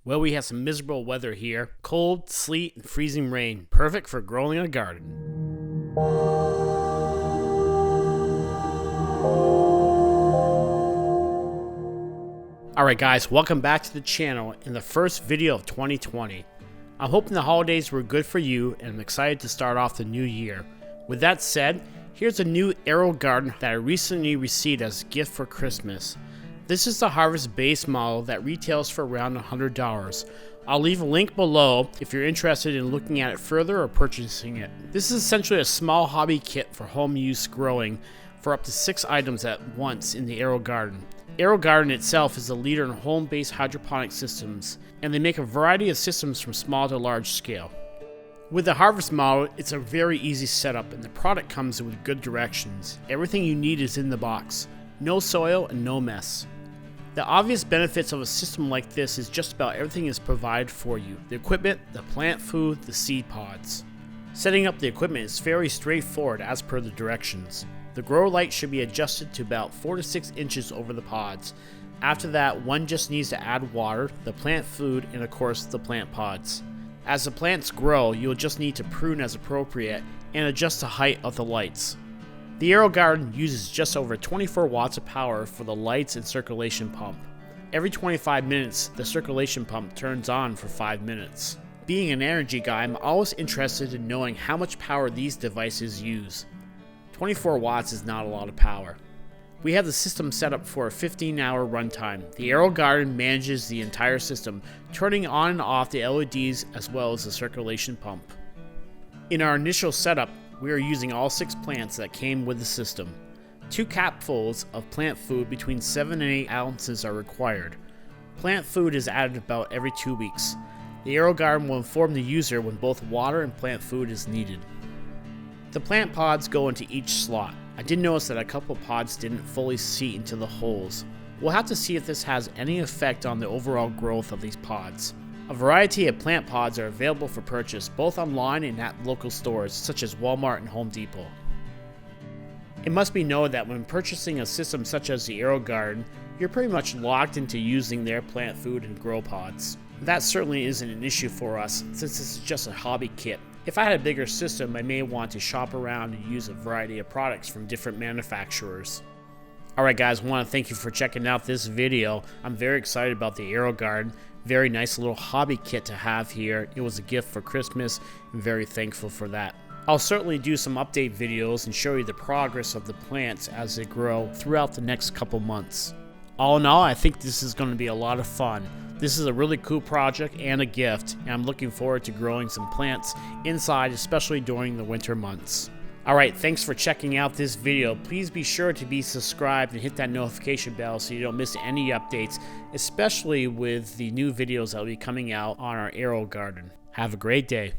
Well, we have some miserable weather here. Cold, sleet, and freezing rain. Perfect for growing a garden. Alright guys, welcome back to the channel in the first video of 2020. I'm hoping the holidays were good for you and I'm excited to start off the new year. With that said, here's a new AeroGarden that I recently received as a gift for Christmas. This is the Harvest base model that retails for around $100. I'll leave a link below if you're interested in looking at it further or purchasing it. This is essentially a small hobby kit for home use growing for up to 6 items at once in the AeroGarden. AeroGarden itself is a leader in home-based hydroponic systems, and they make a variety of systems from small to large scale. With the Harvest model, it's a very easy setup and the product comes with good directions. Everything you need is in the box. No soil and no mess. The obvious benefits of a system like this is just about everything is provided for you. The equipment, the plant food, the seed pods. Setting up the equipment is very straightforward as per the directions. The grow light should be adjusted to about 4 to 6 inches over the pods. After that, one just needs to add water, the plant food, and of course the plant pods. As the plants grow, you'll just need to prune as appropriate and adjust the height of the lights. The AeroGarden uses just over 24 watts of power for the lights and circulation pump. Every 25 minutes, the circulation pump turns on for 5 minutes. Being an energy guy, I'm always interested in knowing how much power these devices use. 24 watts is not a lot of power. We have the system set up for a 15-hour runtime. The AeroGarden manages the entire system, turning on and off the LEDs as well as the circulation pump. In our initial setup, we are using all 6 plants that came with the system. 2 capfuls of plant food between 7 and 8 ounces are required. Plant food is added about every 2 weeks. The AeroGarden will inform the user when both water and plant food is needed. The plant pods go into each slot. I did notice that a couple pods didn't fully seat into the holes. We'll have to see if this has any effect on the overall growth of these pods. A variety of plant pods are available for purchase both online and at local stores such as Walmart and Home Depot. It must be noted that when purchasing a system such as the AeroGarden, you're pretty much locked into using their plant food and grow pods. That certainly isn't an issue for us since this is just a hobby kit. If I had a bigger system, I may want to shop around and use a variety of products from different manufacturers. Alright guys, I want to thank you for checking out this video. I'm very excited about the AeroGarden. Very nice little hobby kit to have here. It was a gift for Christmas. I'm very thankful for that. I'll certainly do some update videos and show you the progress of the plants as they grow throughout the next couple months. All in all, I think this is going to be a lot of fun. This is a really cool project and a gift, and I'm looking forward to growing some plants inside, especially during the winter months. Alright, thanks for checking out this video. Please be sure to be subscribed and hit that notification bell so you don't miss any updates, especially with the new videos that will be coming out on our AeroGarden. Have a great day.